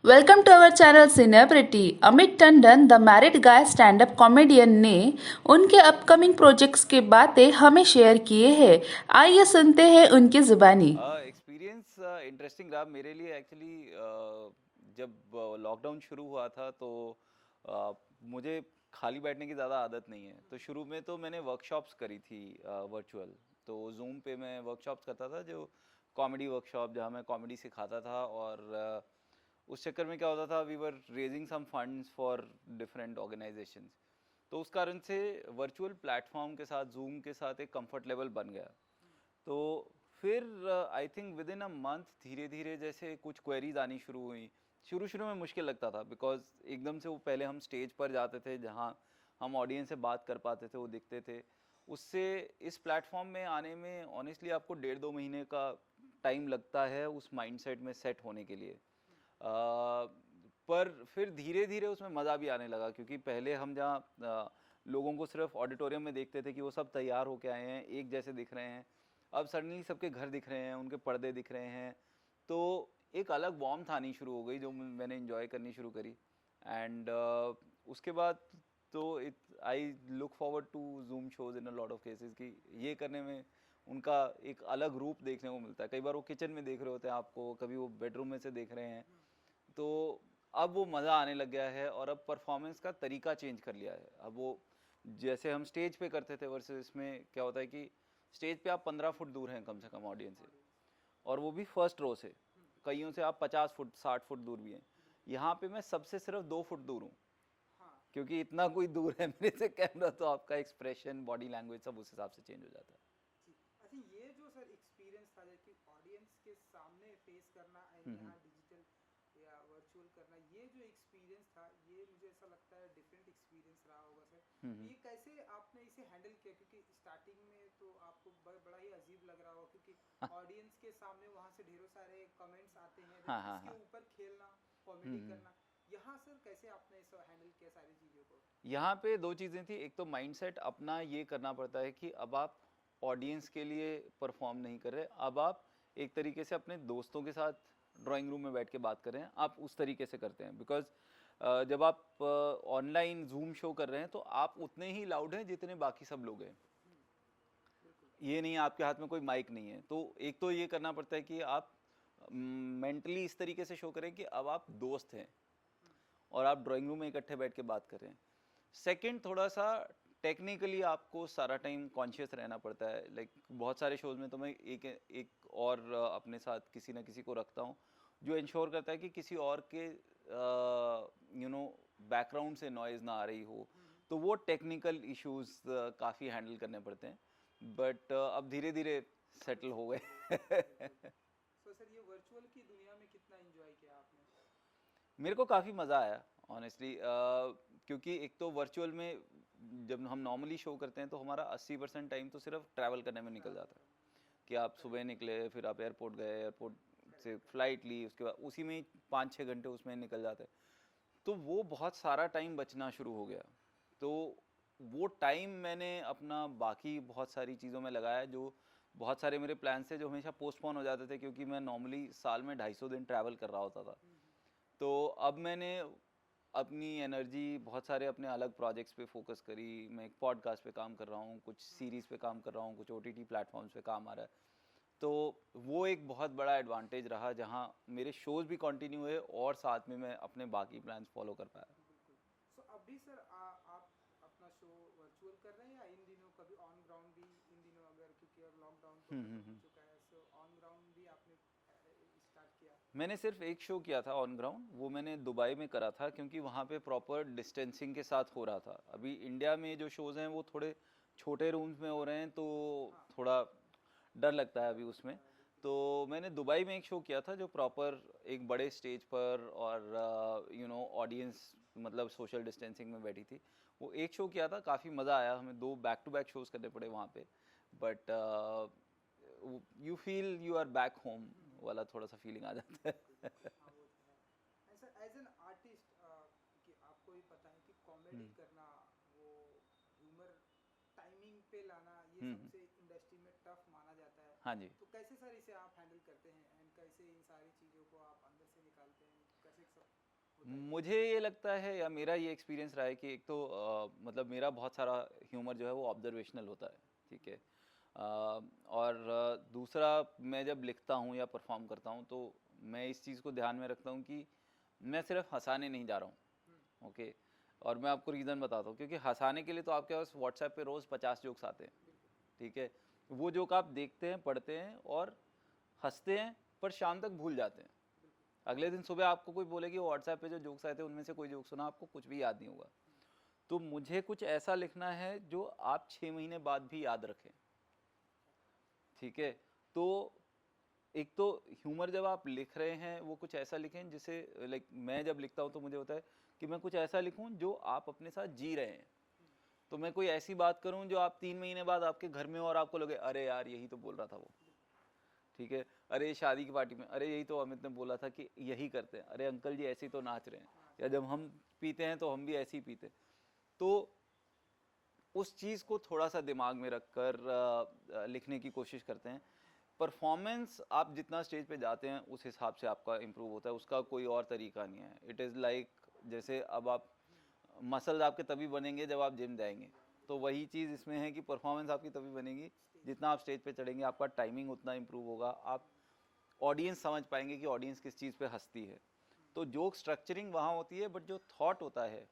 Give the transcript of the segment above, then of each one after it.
Welcome to our channel Cinebrity. Amit Tandon the married guy stand up comedian ने उनके upcoming projects की बातें हमें शेयर किए हैं। आइए सुनते हैं उनकी जुबानी। एक्सपीरियंस इंटरेस्टिंग रहा मेरे लिए एक्चुअली। जब लॉकडाउन शुरू हुआ था तो uh, मुझे खाली बैठने की ज़्यादा आदत नहीं है, तो शुरू में तो मैंने वर्कशॉप्स करी थी वर्चुअल। तो जूम पे मैं वर्कशॉप्स करता था, जो कॉमेडी वर्कशॉप, जहाँ मैं कॉमेडी सिखाता था। और उस चक्कर में क्या होता था, we were raising some funds for different organisations. तो उस कारण से वर्चुअल प्लेटफॉर्म के साथ, जूम के साथ एक कंफर्ट लेवल बन गया। तो फिर I think with in a month धीरे धीरे जैसे कुछ क्वेरीज आनी शुरू हुई। शुरू शुरू में मुश्किल लगता था, बिकॉज एकदम से वो पहले हम स्टेज पर जाते थे जहाँ हम ऑडियंस से बात कर पाते थे, वो दिखते थे। उससे इस प्लेटफॉर्म में आने में ऑनेस्टली आपको 1.5-2 महीने का टाइम लगता है उस माइंडसेट में सेट होने के लिए। पर फिर धीरे धीरे उसमें मज़ा भी आने लगा, क्योंकि पहले हम जहाँ लोगों को सिर्फ ऑडिटोरियम में देखते थे कि वो सब तैयार होके आए हैं, एक जैसे दिख रहे हैं। अब सडनली सबके घर दिख रहे हैं, उनके पर्दे दिख रहे हैं। तो एक अलग वार्मथ आनी शुरू हो गई, जो मैंने इन्जॉय करनी शुरू करी। एंड उसके बाद तो it I look forward to Zoom shows in a lot of cases, कि ये करने में उनका एक अलग रूप देखने को मिलता है। कई बार वो किचन में देख रहे होते हैं आपको, कभी वो बेडरूम में से देख रहे हैं। तो अब वो मज़ा आने लग गया है, और अब परफॉर्मेंस का तरीका चेंज कर लिया है। अब वो जैसे हम स्टेज पे करते थे वर्सेस इसमें क्या होता है कि स्टेज पे आप 15 फुट दूर हैं कम से कम ऑडियंस से, और वो भी फर्स्ट रो से। कईयों से आप 50 फुट 60 फुट दूर भी हैं। यहाँ पे मैं सबसे सिर्फ 2 फुट दूर हूँ, क्योंकि इतना कोई दूर है मेरे से कैमरा, तो आपका एक्सप्रेशन, बॉडी लैंग्वेज सब उस हिसाब से चेंज हो जाता है। अच्छा, ये जो सर एक्सपीरियंस था कि ऑडियंस के सामने फेस करना एंड हम्म यहाँ डिजिटल या वर्चुअल करना, ये जो एक्सपीरियंस था, ये मुझे ऐसा लगता है डिफरेंट एक्सपीरियंस रहा होगा सर। हम्म तो हम्म, ये कैसे आपने इसे हैंडल किया, क्योंकि स्टार्टिंग में तो आपको बड़ा ही अजीब लग रहा होगा, क्योंकि हाँ ऑडियंस के सामने वहाँ से ढेरों सारे कमेंट्स आते हैं, हाँ देन हाँ उसके हाँ। ऊपर खेलना, कॉमेडी हम्म। करना। यहाँ सर कैसे आपने इसे हैंडल किया सारी चीज़ों को? यहाँ पे दो चीज़ें थी। एक तो माइंडसेट अपना ये करना पड़ता है कि अब आप ऑडियंस के लिए परफॉर्म नहीं कर रहे, अब आप एक तरीके से अपने दोस्तों के साथ ड्राइंग रूम में बैठ के बात कर रहे हैं, आप उस तरीके से करते हैं। बिकॉज जब आप ऑनलाइन जूम शो कर रहे हैं तो आप उतने ही लाउड हैं जितने बाकी सब लोग हैं। बिल्कुल। ये नहीं है आपके हाथ में कोई माइक नहीं है। तो एक तो ये करना पड़ता है कि आप मेंटली इस तरीके से शो करें कि अब आप दोस्त हैं और आप ड्राइंग रूम में इकट्ठे बैठ के बात कर रहे हैं। सेकंड, थोड़ा सा टेक्निकली आपको सारा टाइम कॉन्शियस रहना पड़ता है। लाइक बहुत सारे शोज में तो मैं एक एक और अपने साथ किसी ना किसी को रखता हूँ, जो इंश्योर करता है कि किसी और के बैकग्राउंड से नॉइज़ ना आ रही हो। तो वो टेक्निकल इश्यूज काफ़ी हैंडल करने पड़ते हैं, बट अब धीरे धीरे सेटल हो गए। बिल्कुल। सो सर, ये वर्चुअल की दुनिया में कितना एंजॉय किया आपने? मेरे को काफ़ी मज़ा आया ऑनेस्टली, क्योंकि एक तो वर्चुअल में जब हम नॉर्मली शो करते हैं तो हमारा 80% टाइम तो सिर्फ ट्रैवल करने में निकल ट्रैवल जाता है। करना। कि आप सुबह करेक्ट। निकले, फिर आप एयरपोर्ट गए, एयरपोर्ट से करेक्ट। फ़्लाइट ली, उसके बाद उसी में ही 5-6 घंटे उसमें निकल जाते हैं। तो वो बहुत सारा टाइम बचना शुरू हो गया। तो वो टाइम मैंने अपना बाकी बहुत सारी चीज़ों में लगाया, जो बहुत सारे मेरे प्लान थे जो हमेशा पोस्टपोन हो जाते थे, क्योंकि मैं नॉर्मली साल में 250 दिन ट्रैवल कर रहा होता था। तो अब मैंने अपनी एनर्जी बहुत सारे अपने अलग प्रोजेक्ट्स पे फोकस करी। मैं एक पॉडकास्ट पे काम कर रहा हूँ, कुछ सीरीज़ पे काम कर रहा हूँ, कुछ ओटीटी प्लेटफॉर्म्स पे काम आ रहा है। तो वो एक बहुत बड़ा एडवांटेज रहा, जहाँ मेरे शोज़ भी कंटिन्यू हुए और साथ में मैं अपने बाकी प्लान्स फॉलो कर पाया। बिल्कुल। सो अभी सर आप अपना शो वर्चुअल कर रहे हैं या इन दिनों कभी ऑन ग्राउंड भी, इन दिनों अगर, क्योंकि अब लॉकडाउन तो खत्म हो हम्म। चुका है, सो ऑन ग्राउंड भी आपने स्टार्ट किया? मैंने सिर्फ एक शो किया था ऑन ग्राउंड, वो मैंने दुबई में करा था, क्योंकि वहाँ पे प्रॉपर डिस्टेंसिंग के साथ हो रहा था। अभी इंडिया में जो शोज़ हैं वो थोड़े छोटे रूम्स में हो रहे हैं, तो हाँ, थोड़ा डर लगता है अभी डर उसमें। लगता है, बिल्कुल। तो मैंने दुबई में एक शो किया था जो प्रॉपर एक बड़े स्टेज पर और ऑडियंस मतलब सोशल डिस्टेंसिंग में बैठी थी। वो एक शो किया था, काफ़ी मज़ा आया। हमें 2 बैक-टू-बैक शोज़ करने पड़े वहाँ पे। But you feel you are back home वाला थोड़ा सा फीलिंग आ जाता बिल्कुल है। बिल्कुल, हाँ वो तो है। And sir, as an artist, कि आपको भी पता है कि कॉमेडी हम्म करना, वो ह्यूमर टाइमिंग पे लाना, ये हम्म। सबसे इंडस्ट्री में टफ माना जाता है। हाँ जी। तो कैसे सर इसे आप हैंडल करते हैं, एंड कैसे इन सारी चीज़ों को आप अंदर से निकालते हैं, कैसे सब मुझे ये लगता है या मेरा ये एक्सपीरियंस रहा है कि एक तो मतलब मेरा बहुत सारा ह्यूमर जो है वो ऑब्जर्वेशनल होता है, ठीक है। और दूसरा, मैं जब लिखता हूँ या परफॉर्म करता हूँ तो मैं इस चीज़ को ध्यान में रखता हूँ कि मैं सिर्फ हंसाने नहीं जा रहा हूँ, ओके। और मैं आपको रीज़न बताता हूँ, क्योंकि हंसाने के लिए तो आपके पास व्हाट्सएप पे रोज़ 50 जोक्स आते हैं, ठीक है। वो जोक आप देखते हैं, पढ़ते हैं और हंसते हैं, पर शाम तक भूल जाते हैं। अगले दिन सुबह आपको कोई बोले कि वो व्हाट्सएप पे जो जोक्स आए थे उनमें से कोई जोक सुना, आपको कुछ भी याद नहीं होगा। तो मुझे कुछ ऐसा लिखना है जो आप 6 महीने बाद भी याद रखें, ठीक है। तो एक तो ह्यूमर जब आप लिख रहे हैं वो कुछ ऐसा लिखें जिसे, लाइक मैं जब लिखता हूँ तो मुझे होता है कि मैं कुछ ऐसा लिखूँ जो आप अपने साथ जी रहे हैं। तो मैं कोई ऐसी बात करूँ जो आप 3 महीने बाद आपके घर में हो और आपको लगे अरे यार यही तो बोल रहा था वो, ठीक है। अरे शादी की पार्टी में अरे यही तो अमित ने बोला था कि यही करते हैं, अरे अंकल जी ऐसे ही तो नाच रहे हैं, या जब हम पीते हैं तो हम भी ऐसे ही पीते हैं। तो उस चीज़ को थोड़ा सा दिमाग में रखकर लिखने की कोशिश करते हैं। परफॉर्मेंस आप जितना स्टेज पे जाते हैं उस हिसाब से आपका इम्प्रूव होता है, उसका कोई और तरीका नहीं है। इट इज़ लाइक जैसे अब आप मसल्स आपके तभी बनेंगे जब आप जिम जाएंगे, तो वही चीज़ इसमें है कि परफॉर्मेंस आपकी तभी बनेगी जितना आप स्टेज पे चढ़ेंगे, आपका टाइमिंग उतना इम्प्रूव होगा, आप ऑडियंस समझ पाएंगे कि ऑडियंस किस चीज़ पे हंसती है। तो जोक स्ट्रक्चरिंग वहाँ होती है, बट जो थॉट होता है,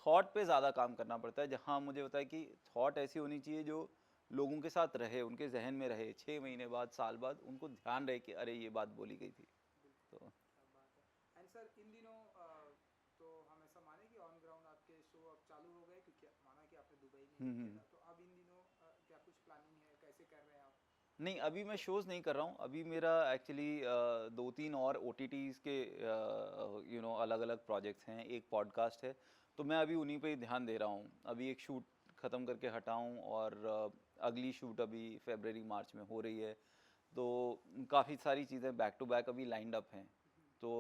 थॉट पे ज़्यादा काम करना पड़ता है। जहाँ मुझे होता है कि थॉट ऐसी होनी चाहिए जो लोगों के साथ रहे, उनके जहन में रहे, 6 महीने बाद, साल बाद उनको ध्यान रहे कि अरे ये बात बोली गई थी। तो क्या बात है। एंड सर इन दिनों तो हम ऐसा माने कि ऑन ग्राउंड आपके शो अब चालू हो गए, क्योंकि माना कि आपने दुबई में ही किया था, तो अब इन दिनों क्या कुछ प्लानिंग है, कैसे कर रहे हैं आप? नहीं, अभी मैं शोज़ नहीं कर रहा हूँ। अभी मेरा एक्चुअली 2-3 और OTTs के अलग अलग प्रोजेक्ट्स हैं, एक पॉडकास्ट है, तो मैं अभी उन्हीं पे ही ध्यान दे रहा हूँ। अभी एक शूट ख़त्म करके हटा हूँ और अगली शूट अभी फरवरी मार्च में हो रही है। तो काफ़ी सारी चीज़ें बैक टू बैक अभी लाइंड अप हैं। तो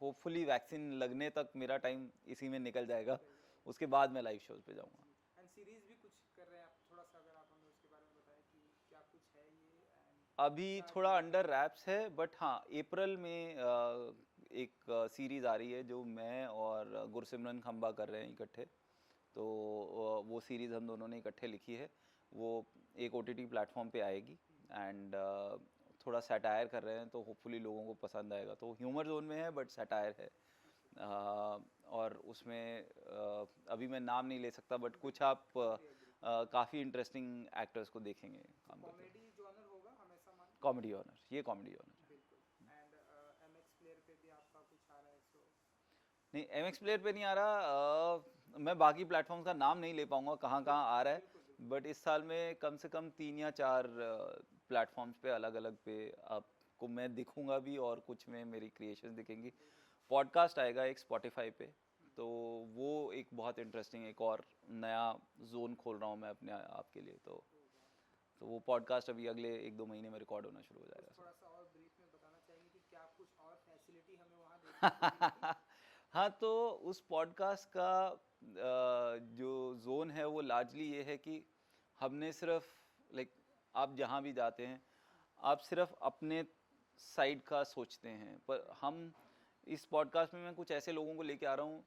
होपफुली वैक्सीन लगने तक मेरा टाइम इसी में निकल जाएगा, उसके बाद मैं लाइव शोज़ पे जाऊँगा। एंड सीरीज भी कुछ कर रहे हैं आप, थोड़ा सा अगर आप हमें उसके बारे में बताएं कि क्या कुछ है ये, एंड अभी क्या थोड़ा क्या अंडर रैप्स है, बट हाँ अप्रैल में एक सीरीज़ आ रही है जो मैं और गुरसिमरन खंबा कर रहे हैं इकट्ठे। तो वो सीरीज़ हम दोनों ने इकट्ठे लिखी है। वो एक OTT प्लेटफॉर्म पे आएगी एंड थोड़ा सैटायर कर रहे हैं, तो होपफुली लोगों को पसंद आएगा। तो ह्यूमर जोन में है बट सैटायर है। और उसमें अभी मैं नाम नहीं ले सकता, बट कुछ आप काफ़ी इंटरेस्टिंग एक्टर्स को देखेंगे काम करते हुए। कॉमेडी जॉनर होगा, हम ऐसा माने? कॉमेडी ऑनर, ये कॉमेडी ऑनर है। बिल्कुल। एंड MX प्लेयर पे भी आपका कुछ आ रहा है शो? नहीं, MX प्लेयर पे नहीं आ रहा। मैं बाकी प्लेटफॉर्म्स का नाम नहीं ले पाऊंगा कहाँ कहाँ आ रहा है, बिल्कुल बिल्कुल। बट इस साल में कम से कम 3 या 4 प्लेटफॉर्म्स पे अलग अलग पे आपको मैं दिखूंगा भी, और कुछ में मेरी क्रिएशंस दिखेंगी। पॉडकास्ट आएगा एक स्पॉटिफाई पे, तो वो एक बहुत इंटरेस्टिंग, एक और नया जोन खोल रहा हूँ मैं अपने आप के लिए। तो वो पॉडकास्ट अभी अगले 1-2 महीने में रिकॉर्ड होना शुरू हो कुछ जाएगा। थोड़ा सा और ब्रीफ में बताना चाहेंगे कि क्या कुछ और फैसिलिटी हमें वहाँ देखने को मिलेगी? हाँ, तो उस पॉडकास्ट का जो जोन है वो लार्जली ये है कि हमने सिर्फ, लाइक, आप जहाँ भी जाते हैं आप सिर्फ अपने साइड का सोचते हैं, पर हम इस पॉडकास्ट में मैं कुछ ऐसे लोगों को लेके आ रहा हूँ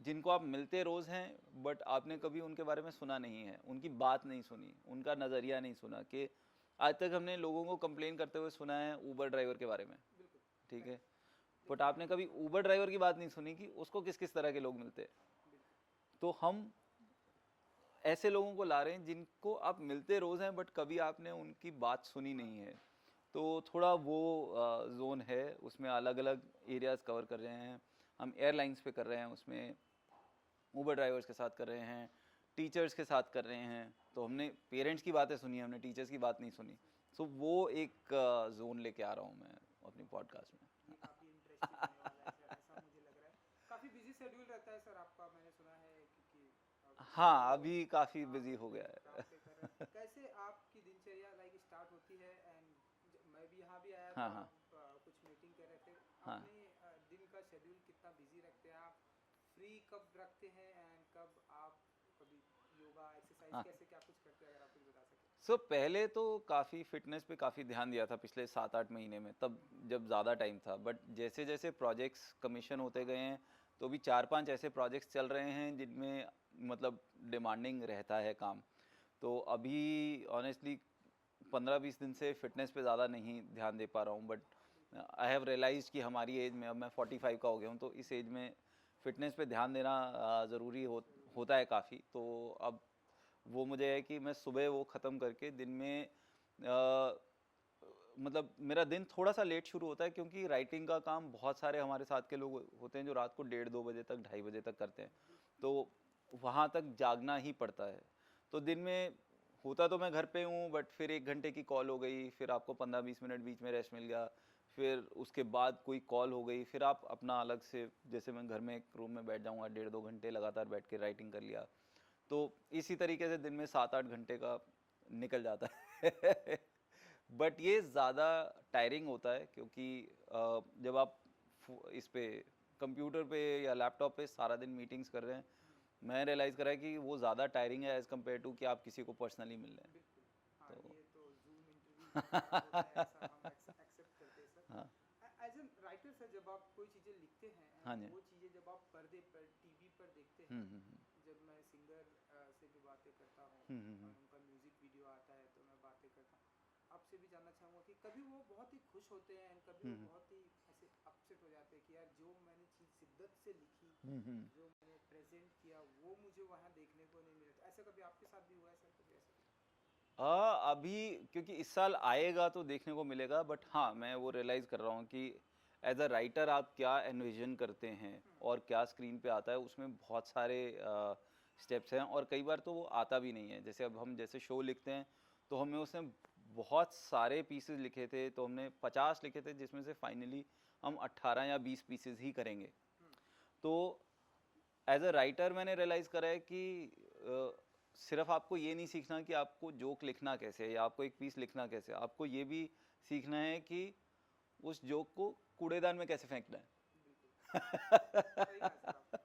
जिनको आप मिलते रोज़ हैं, बट आपने कभी उनके बारे में सुना नहीं है, उनकी बात नहीं सुनी, उनका नज़रिया नहीं सुना। कि आज तक हमने लोगों को कंप्लेन करते हुए सुना है ऊबर ड्राइवर के बारे में, बिल्कुल। ठीक है, बट आपने कभी ऊबर ड्राइवर की बात नहीं सुनी कि उसको किस किस तरह के लोग मिलते हैं। बिल्कुल। तो हम ऐसे लोगों को ला रहे हैं जिनको आप मिलते रोज़ हैं, बट कभी आपने उनकी बात सुनी नहीं है। तो थोड़ा वो जोन है, उसमें अलग अलग एरियाज़ कवर कर रहे हैं। हम एयरलाइंस पे कर रहे हैं, उसमें ऊबर ड्राइवर्स के साथ कर रहे हैं, टीचर्स के साथ कर रहे हैं। तो हमने पेरेंट्स की बातें सुनी, हमने टीचर्स की बात नहीं सुनी। सो वो एक जोन लेके आ रहा हूँ मैं अपनी पॉडकास्ट में। ये काफ़ी इंटरेस्टिंग होने वाला है सर, ऐसा मुझे लग रहा है। काफ़ी बिजी शेड्यूल रहता है सर आपका, मैंने सुना है, क्योंकि हाँ, वो अभी काफ़ी काम बिजी हो पे गया काम है। पे कर रहे हैं। कैसे आपकी दिनचर्या लाइक स्टार्ट होती है? एंड मैं भी यहाँ भी आया हाँ, था, हाँ, आप कुछ मीटिंग कर रहे थे। हाँ। अपने दिन का शेड्यूल कितना बिजी रखते हैं आप? फ्री कब रखते हैं, एंड कब आप कभी योगा एक्सरसाइज हाँ, कैसे क्या कुछ करते हैं, अगर आप कुछ बता सकें? पहले तो काफ़ी फिटनेस पे काफ़ी ध्यान दिया था पिछले 7-8 महीने में, तब जब ज़्यादा टाइम था। बट जैसे जैसे प्रोजेक्ट्स कमीशन होते गए हैं, तो भी 4-5 ऐसे प्रोजेक्ट्स चल रहे हैं जिनमें मतलब डिमांडिंग रहता है काम। तो अभी ऑनेस्टली 15-20 दिन से फिटनेस पे ज़्यादा नहीं ध्यान दे पा रहा हूँ। बट आई हैव रियलाइज्ड कि हमारी एज में, अब मैं 45 का हो गया हूँ, तो इस एज में फिटनेस पे ध्यान देना ज़रूरी होता है काफ़ी। तो अब वो मुझे है कि मैं सुबह वो ख़त्म करके दिन में मतलब मेरा दिन थोड़ा सा लेट शुरू होता है, क्योंकि राइटिंग का काम बहुत सारे हमारे साथ के लोग होते हैं जो रात को 1:30-2 बजे तक, 2:30 बजे तक करते हैं। तो वहाँ तक जागना ही पड़ता है। तो दिन में होता तो मैं घर पे हूँ, बट फिर 1 घंटे की कॉल हो गई, फिर आपको 15-20 मिनट बीच में रेस्ट मिल गया, फिर उसके बाद कोई कॉल हो गई, फिर आप अपना अलग से, जैसे मैं घर में एक रूम में बैठ जाऊँगा, 1.5-2 घंटे लगातार बैठ के राइटिंग कर लिया। तो इसी तरीके से दिन में 7-8 घंटे का निकल जाता है। बट ये ज़्यादा टायरिंग होता है, क्योंकि जब आप इस पे कंप्यूटर पे या लैपटॉप पे सारा दिन मीटिंग्स कर रहे हैं, मैं रियलाइज़ करा है कि वो ज़्यादा टायरिंग है एज़ कम्पेयर टू कि आप किसी को पर्सनली मिल रहे हैं। बिल्कुल। हाँ, तो ये तो ज़ूम इंटरव्यू हमारा होता है, ऐसा हम एक्सेप्ट करते हैं सर। हाँ, एज एन राइटर सर, जब आप कोई चीज़ें लिखते हैं हाँ एंड जी। वो चीज़ें जब आप पर्दे पर, टीवी पर देखते हैं, हुँ। जब मैं सिंगर से भी बातें करता हूँ हुँ। और उनका म्यूज़िक वीडियो आता है तो मैं बातें करता हूँ, आपसे भी जानना चाहूँगा कि कभी वो बहुत ही खुश होते हैं एंड कभी वो हुँ, बहुत ही ऐसे अपसेट हो जाते हैं कि यार जो मैंने चीज़ शिद्दत से लिखी, हुँ। जो मैंने प्रेजेंट किया, वो मुझे वहाँ देखने को नहीं मिला। तो ऐसा कभी आपके साथ भी हुआ है सर, कभी ऐसा? अभी क्योंकि इस साल आएगा तो देखने को मिलेगा, बट हाँ, मैं वो रियलाइज़ कर रहा हूँ कि एज़ अ राइटर आप क्या एनविज़न करते हैं और क्या स्क्रीन पे आता है, उसमें बहुत सारे स्टेप्स हैं, और कई बार तो वो आता भी नहीं है। जैसे अब हम जैसे शो लिखते हैं, तो हमने उसमें बहुत सारे पीसेस लिखे थे, तो हमने 50 लिखे थे, जिसमें से फाइनली हम 18 या 20 पीसेस ही करेंगे। तो एज अ राइटर मैंने रियलाइज़ करा है कि सिर्फ आपको ये नहीं सीखना कि आपको जोक लिखना कैसे है या आपको एक पीस लिखना कैसे है, आपको ये भी सीखना है कि उस जोक को कूड़ेदान में कैसे फेंकना बिल्कुल, है। सही कहा सर आपने।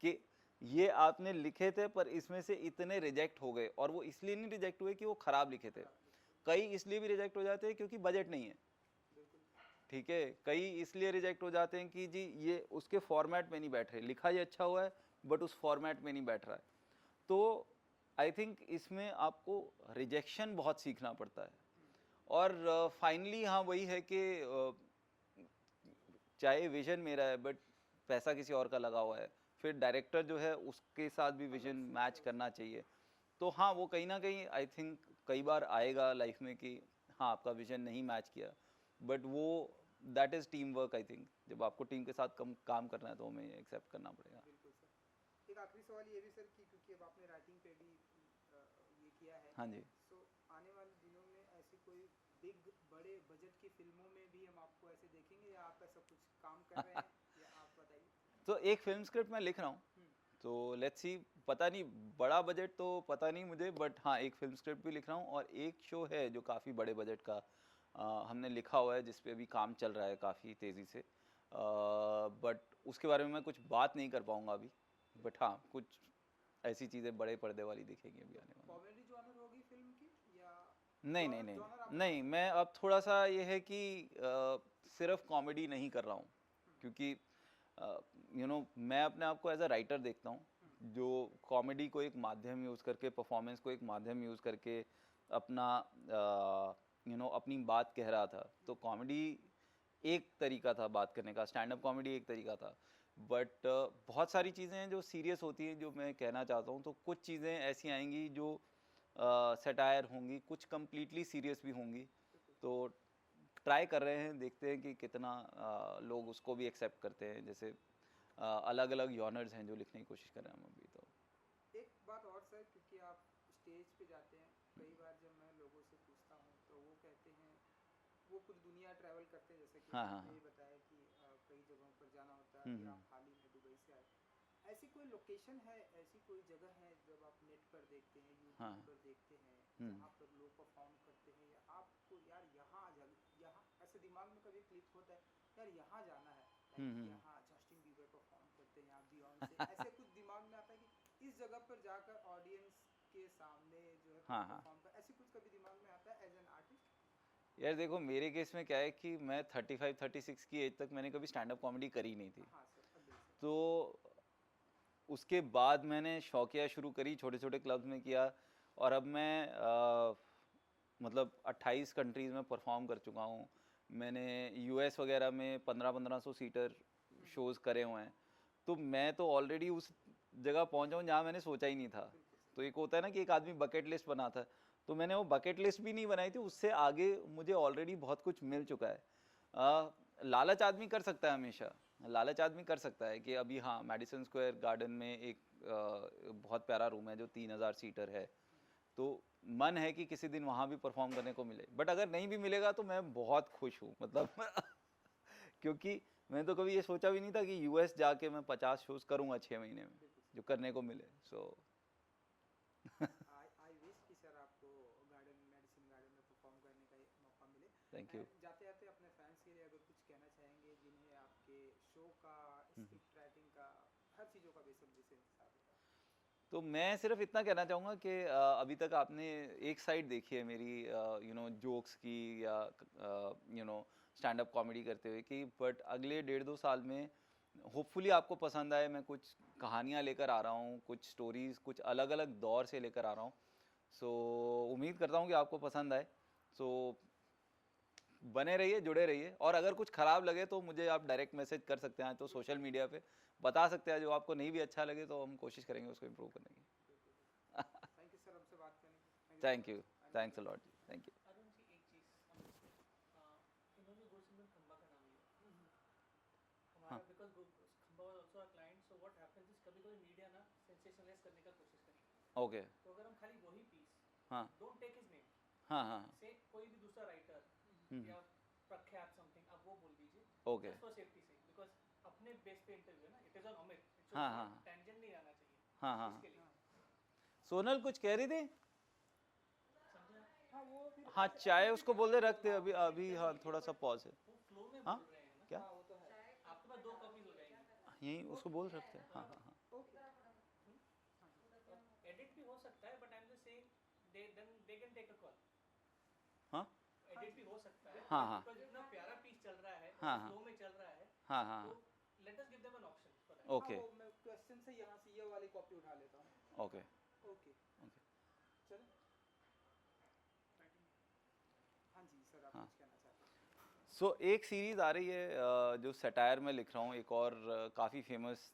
कि ये आपने लिखे थे, पर इसमें से इतने रिजेक्ट हो गए, और वो इसलिए नहीं रिजेक्ट हुए कि वो ख़राब लिखे थे, खराब, बिल्कुल। कई इसलिए भी रिजेक्ट हो जाते हैं क्योंकि बजट नहीं है। बिल्कुल। ठीक है, कई इसलिए रिजेक्ट हो जाते हैं कि जी ये उसके फॉर्मेट में नहीं बैठ रहे, लिखा ये अच्छा हुआ है बट उस फॉर्मेट में नहीं बैठ रहा है। तो आई थिंक इसमें आपको रिजेक्शन बहुत सीखना पड़ता है। और फाइनली हाँ वही है कि चाहे विजन मेरा है बट पैसा किसी और का लगा हुआ है, फिर डायरेक्टर जो है उसके साथ भी विजन अलग सोच मैच है करना उसकी। चाहिए। तो हाँ, वो कहीं ना कहीं आई थिंक कई बार आएगा लाइफ में कि हाँ आपका विजन नहीं मैच किया, बट वो that is team work. I think जब आपको टीम के साथ काम करना है तो हमें एक्सेप्ट करना पड़ेगा। बिल्कुल सर। एक आखिरी सवाल ये भी सर कि क्योंकि अब आपने राइटिंग पे भी ये किया है, हाँ जी। सो आने वाले दिनों में ऐसी कोई बिग बड़े बजट की फिल्मों में भी हम आपको ऐसे देखेंगे, या आप ऐसा कुछ काम कर रहे हैं, या आप बताइए? तो एक फिल्म स्क्रिप्ट मैं लिख रहा हूँ, हम्म। तो लेट्स सी, पता नहीं, बड़ा बजट तो पता नहीं मुझे, बट हाँ एक फिल्म स्क्रिप्ट भी लिख रहा हूँ, और एक शो है जो काफ़ी बड़े बजट का हमने लिखा हुआ है, जिस पे अभी काम चल रहा है काफ़ी तेज़ी से। बट उसके बारे में मैं कुछ बात नहीं कर पाऊँगा अभी, बट हाँ कुछ ऐसी चीज़ें बड़े पर्दे वाली दिखेंगी अभी तो आने वाली। कॉमेडी जॉनर होगी फिल्म की, या नहीं नहीं जॉनर नहीं जॉनर आप नहीं, मैं अब थोड़ा सा ये है कि सिर्फ कॉमेडी नहीं कर रहा हूँ, क्योंकि मैं अपने आप को एज अ राइटर देखता हूँ, जो कॉमेडी को एक माध्यम यूज़ करके, परफॉर्मेंस को एक माध्यम यूज़ करके अपना अपनी बात कह रहा था। तो कॉमेडी एक तरीका था बात करने का, स्टैंड अप कॉमेडी एक तरीका था, बट बहुत सारी चीज़ें हैं जो सीरियस होती हैं जो मैं कहना चाहता हूँ। तो कुछ चीज़ें ऐसी आएंगी जो सटायर होंगी, कुछ कंप्लीटली सीरियस भी होंगी। बिल्कुल तो ट्राई कर रहे हैं, देखते हैं कि कितना लोग उसको भी एक्सेप्ट करते हैं। जैसे अलग अलग जॉनर्स हैं जो लिखने की कोशिश कर रहे हैं हम अभी तो। एक बात और सर, क्योंकि आप स्टेज पे जाते हैं, कई बार जब मैं लोगों से पूछता हूँ तो वो कहते हैं वो पूरी दुनिया ट्रैवल करते हैं, जैसे कि हाँ हाँ आपने हाँ। ये बताया कि कई जगहों पर जाना होता है, अभी हम्म। आप हाल ही में दुबई से आए। ऐसी कोई लोकेशन है, ऐसी कोई जगह है जब आप नेट पर देखते हैं, हाँ। यूट्यूब पर देखते हैं, हम्म। जहाँ पर लोग परफॉर्म करते हैं, या आपको यार यहाँ यहाँ ऐसे दिमाग में कभी क्लिक होता है यार यहाँ जाना है, लाइक हम्म। यहाँ जस्टिन बीबर परफॉर्म करते हैं, यहाँ बियॉन्से, ऐसे कुछ दिमाग में आता है कि इस जगह पर जाकर ऑडियंस के सामने जो है हाँ हाँ। परफॉर्म कर, ऐसी कुछ कभी दिमाग में आता है एज एन आर्टिस्ट? यार देखो मेरे केस में क्या है कि मैं 35-36 की एज तक मैंने कभी स्टैंड अप कॉमेडी करी नहीं थी। हाँ सर, अग्री सर। तो उसके बाद मैंने शौकिया शुरू करी, छोटे छोटे क्लब्स में किया, और अब मैं मतलब 28 कंट्रीज़ में परफॉर्म कर चुका हूँ। मैंने यूएस वगैरह में 1500 सीटर शोज़ करे हुए हैं। तो मैं तो ऑलरेडी उस जगह पहुँचा हूँ जहाँ मैंने सोचा ही नहीं था। तो एक होता है ना कि एक आदमी बकेट लिस्ट बनाता है, तो मैंने वो बकेट लिस्ट भी नहीं बनाई थी, उससे आगे मुझे ऑलरेडी बहुत कुछ मिल चुका है। लालच आदमी कर सकता है हमेशा, लालच आदमी कर सकता है कि अभी हाँ मैडिसन स्क्वायर गार्डन में एक बहुत प्यारा रूम है जो 3000 सीटर है, तो मन है कि किसी दिन वहाँ भी परफॉर्म करने को मिले। बट अगर नहीं भी मिलेगा तो मैं बहुत खुश हूँ, मतलब क्योंकि मैं तो कभी ये सोचा भी नहीं था कि यूएस जाके मैं 50 शोज करूँगा 6 महीने में, जो करने को मिले। सो आई विश कि सर आपको गार्डन मेडिसिन गार्डन में परफॉर्म करने का मौका मिले। Thank you. And जाते जाते अपने फैंस के लिए अगर कुछ कहना चाहेंगे जिन्हें आपके शो का, स्क्रिप्ट राइटिंग का, हर चीज़ों का बेसब्री से इंतजार होता है? तो मैं सिर्फ इतना कहना चाहूँगा कि अभी तक आपने एक साइड देखी है मेरी जोक्स की या स्टैंड अप कॉमेडी करते हुए की, बट अगले 1.5-2 साल में होपफुली आपको पसंद आए। मैं कुछ कहानियाँ लेकर आ रहा हूँ, कुछ स्टोरीज़ कुछ अलग अलग दौर से लेकर आ रहा हूँ। सो उम्मीद करता हूँ कि आपको पसंद आए। सो बने रहिए, जुड़े रहिए, और अगर कुछ ख़राब लगे तो मुझे आप डायरेक्ट मैसेज कर सकते हैं, तो सोशल मीडिया पे बता सकते हैं। जो आपको नहीं भी अच्छा लगे तो हम कोशिश करेंगे उसको इम्प्रूव करने की। थैंक यू सर हमसे बात करने के लिए। Thank you, thanks a lot ji, thank you. Arun ji एक चीज इन्होंने गुरसिमरन खंबा का नाम लिया हमारा, because Khamba was also our client. So what happens is कभी कभी मीडिया ना सेंसेशनलाइज करने का कोशिश करेगी। ओके। तो अगर हम खाली वही पीस, हाँ डोंट टेक हिज नेम, हाँ हाँ से कोई भी दूसरा राइटर या प्रख्यात समथिंग आप वो बोल दीजिए, ओके। जस्ट फॉर सेफ्टी से, बिकॉज अपने बेस पे इंटरव्यू है ना, it is on Amit, it's हाँ, हाँ। टेंजेंट नहीं आना चाहिए हाँ हाँ इसके लिए, सोनल कुछ कह रही थी? समझा? हाँ वो फिर हाँ चाय उसको बोल दे रखते अभी अभी, हाँ थोड़ा सा पॉज है। वो फ्लो में हाँ बोल रहे हैं ना, क्या? हाँ वो तो है। आपके पास 2 कॉपीज हो जाएंगी, यही उसको बोल सकते हैं। हाँ हाँ हाँ ओके। एडिट भी हो सकता है, but I am just saying they can take a call. हाँ एडिट भी हो सकता है, हाँ हाँ बिकॉज़ इतना प्यारा पीस चल रहा है, हाँ, हाँ। फ्लो में चल रहा है, हाँ हाँ तो let us give them an option for that. Okay हाँ, वो मैं क्वेश्चन से यहाँ से ये वाली कॉपी उठा लेता हूँ। Okay okay okay. चलो। हाँ जी सर, आप हाँ। कुछ कहना चाहते हैं? सो एक सीरीज़ आ रही है जो सटायर में लिख रहा हूँ, एक और काफ़ी फेमस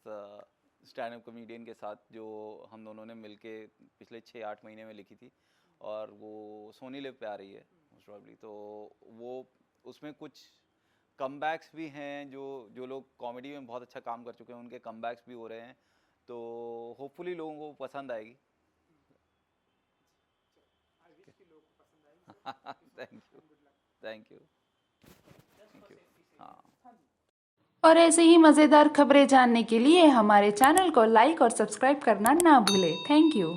स्टैंड अप कॉमेडियन के साथ, जो हम दोनों ने मिलके पिछले 6-8 महीने में लिखी थी, और वो सोनी लिव पे आ रही है मोस्ट प्रॉब्ली। तो वो उसमें कुछ कमबैक्स भी हैं, जो लोग कॉमेडी में बहुत अच्छा काम कर चुके हैं उनके कमबैक्स भी हो रहे हैं, तो होपफुली लोगों को पसंद आएगी। आई विश कि लोगों को पसंद आएगी sir. Thank you, good luck. Thank you, just thank for you. Safety से। हाँ। हाँ जी। और ऐसे ही मज़ेदार खबरें जानने के लिए हमारे चैनल को लाइक और सब्सक्राइब करना ना भूलें। Thank you.